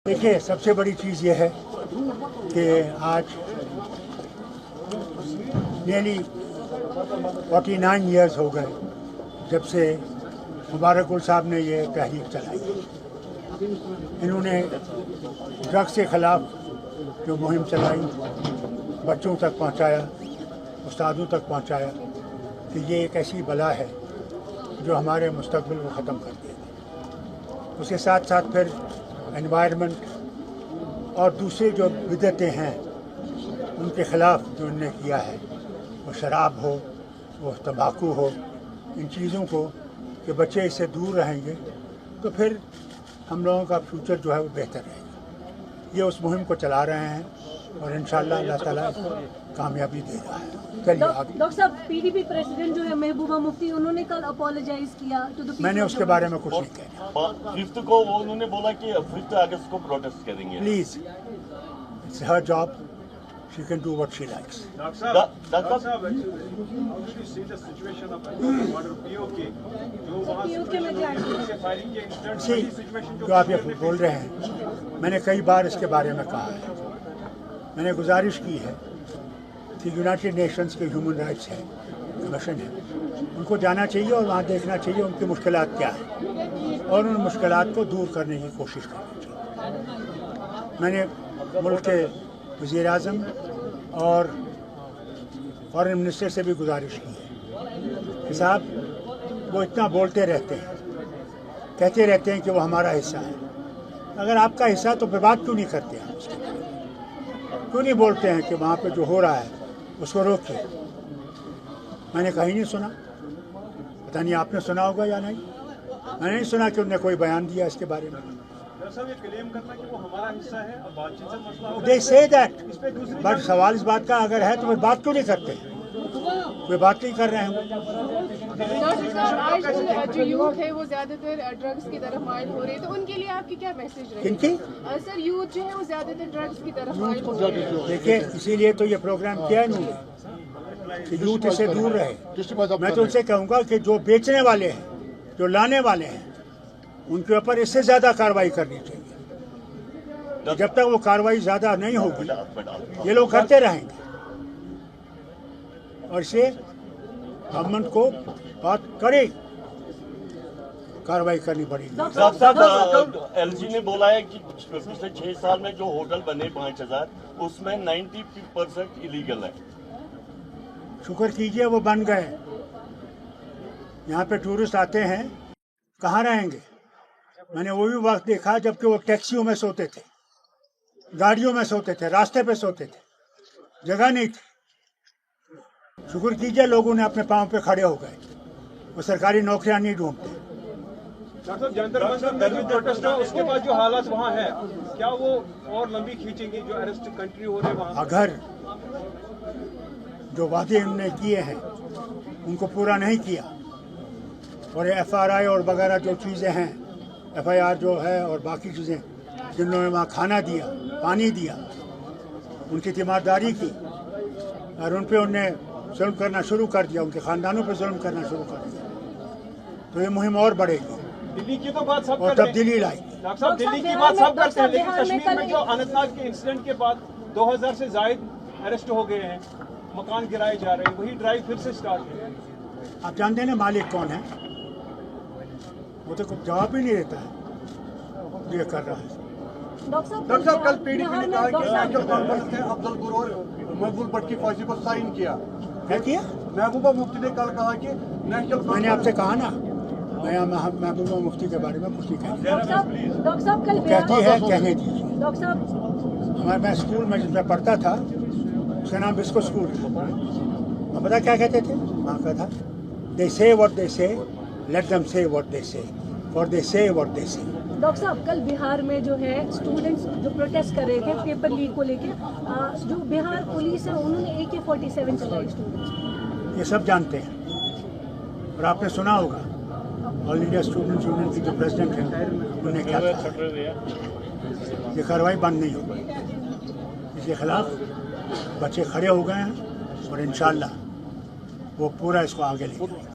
देखिए, सबसे बड़ी चीज़ ये है कि आज नियरली 49 इयर्स हो गए जब से मुबारकुल साहब ने ये तहरीक चलाई। इन्होंने ड्रग्स के ख़िलाफ़ जो मुहिम चलाई, बच्चों तक पहुंचाया, उस्तादों तक पहुंचाया कि ये एक ऐसी बला है जो हमारे मुस्तक़बिल को ख़त्म कर देगी। उसके साथ साथ फिर एनवायरनमेंट और दूसरे जो बिदअतें हैं उनके ख़िलाफ़ जो उन्होंने किया है, वो शराब हो, वो तंबाकू हो, इन चीज़ों को कि बच्चे इससे दूर रहेंगे तो फिर हम लोगों का फ्यूचर जो है वो बेहतर रहेगा। ये उस मुहिम को चला रहे हैं और इंशाअल्लाह अल्लाह ताला इसको कामयाबी दे रहा है। चलिए आगे। डॉक्टर साहब, पीडीपी प्रेसिडेंट जो है महबूबा मुफ्ती, उन्होंने कल अपोलोजाइज किया तो मैंने उसके बारे में कुछ नहीं कहना। फिफ्थ को उन्होंने बोला कि 5 अगस्त को प्रोटेस्ट करेंगे। Please, it's her job, she can do what she likes. Doctor Saab, you see the situation of border POK, जो वहाँ से फायरिंग के इंसिडेंट सिचुएशन जो आप ये बोल रहे हैं, मैंने कई बार इसके बारे में कहा है। मैंने गुजारिश की है कि यूनाइटेड नेशंस के ह्यूमन राइट्स है, कमीशन है, उनको जाना चाहिए और वहाँ देखना चाहिए उनकी मुश्किलात क्या है और उन मुश्किलात को दूर करने की कोशिश करनी चाहिए। मैंने मुल्क के वज़ीर आज़म और फॉरेन मिनिस्टर से भी गुजारिश की है कि साहब, वो इतना बोलते रहते हैं, कहते रहते हैं कि वो हमारा हिस्सा है। अगर आपका हिस्सा तो फिर बात क्यों नहीं करते हैं उसके बारे में? क्यों नहीं बोलते हैं कि वहाँ पे जो हो रहा है उसको रोकिए? मैंने कहीं नहीं सुना, पता नहीं आपने सुना होगा या नहीं। मैंने नहीं सुना कि उन्होंने कोई बयान दिया इसके बारे में। They say that, बट सवाल इस बात का अगर है तो फिर बात क्यों नहीं करते? कोई बात नहीं कर रहे हैं। आज जो यूथ है वो ज्यादातर ड्रग्स की तरफ माइल हो रही है, तो उनके लिए आपकी क्या मैसेज रहेगी? किनकी? सर, यूथ जो है वो ज्यादातर ड्रग्स की तरफ माइल हो रही है। देखिए, इसीलिए तो ये प्रोग्राम किया है इन्होंने कि यूथ इससे दूर रहे। मैं तो उनसे कहूँगा कि जो बेचने वाले हैं, जो लाने वाले हैं, उनके ऊपर इससे ज़्यादा कार्रवाई करनी चाहिए। जब तक वो कार्रवाई ज़्यादा नहीं होगी ये लोग करते रहेंगे और इससे गवर्नमेंट को बहुत कड़ी कार्रवाई करनी पड़ेगी। एलजी ने बोला है कि पिछले 6 साल में जो होटल बने 5000 उसमें 90% इलीगल है। शुक्र कीजिए वो बन गए। यहाँ पे टूरिस्ट आते हैं, कहाँ रहेंगे? मैंने वो भी वक्त देखा जबकि वो टैक्सियों में सोते थे, गाड़ियों में सोते थे, रास्ते पे सोते थे, जगह नहीं थी। शुक्र कीजिए लोगों ने अपने पाँव पे खड़े हो गए, वो सरकारी नौकरियां नहीं ढूंढते। उसके बाद जो हालात वहाँ है, क्या वो और लंबी खींचेंगी जो अरेस्ट कंटिन्यू हो रहे हैं वहाँ? अगर जो वादे उन्होंने किए हैं उनको पूरा नहीं किया और FRI और वगैरह जो चीज़ें हैं, FIR जो है और बाकी चीज़ें, जिन्होंने वहाँ खाना दिया, पानी दिया, उनकी तीमारदारी की और उन पे उनने जुल्म करना शुरू कर दिया, उनके ख़ानदानों पे जुल्म करना शुरू कर दिया, तो ये मुहिम और बढ़ेगी। दिल्ली की तो बात सब और तब्दीली लाएगी। डॉक्टर साहब, दिल्ली की बात सब करते हैं, लेकिन कश्मीर में जो अनंतनाग के इंसिडेंट के बाद 2000 से जायद अरेस्ट हो गए हैं, मकान गिराए जा रहे हैं, वही ड्राइव फिर से स्टार्ट है। आप जानते हैं ना मालिक कौन है? वो तो जवाब ही नहीं देता है, ये कर रहा है। डॉक्टर साहब, कल पीडीपी ने कहा कि नेशनल कॉन्फ्रेंस ने अफजल गुरू और मकबूल भट्ट की फांसी को साइन किया। क्या किया? महबूबा मुफ्ती ने कल कहा कि नेशनल, मैंने आपसे कहा ना, मैं महबूबा मुफ्ती के बारे में कुछ नहीं कहती। डॉक्टर साहब कल कहती है, कहने दीजिए। डॉक्टर साहब, हमारे मैं स्कूल में जिसमें पढ़ता था उसका नाम बिस्को स्कूल था। और पता क्या कहते थे वहाँ का था? दे से व्हाट दे से, लेट देम से व्हाट दे से, और दे से व्हाट दे से। डॉक्टर साहब, कल बिहार में जो है स्टूडेंट्स जो प्रोटेस्ट कर रहे थे पेपर लीक को लेके, जो बिहार पुलिस है उन्होंने AK-47 चलाई स्टूडेंट्स। ये सब जानते हैं और आपने सुना होगा ऑल इंडिया स्टूडेंट्स यूनियन की जो प्रेसिडेंट हैं उन्होंने क्या कहा, ये कार्रवाई बंद नहीं होगी। इसके खिलाफ बच्चे खड़े हो गए हैं और इंशाअल्लाह वो पूरा इसको आगे लेंगे।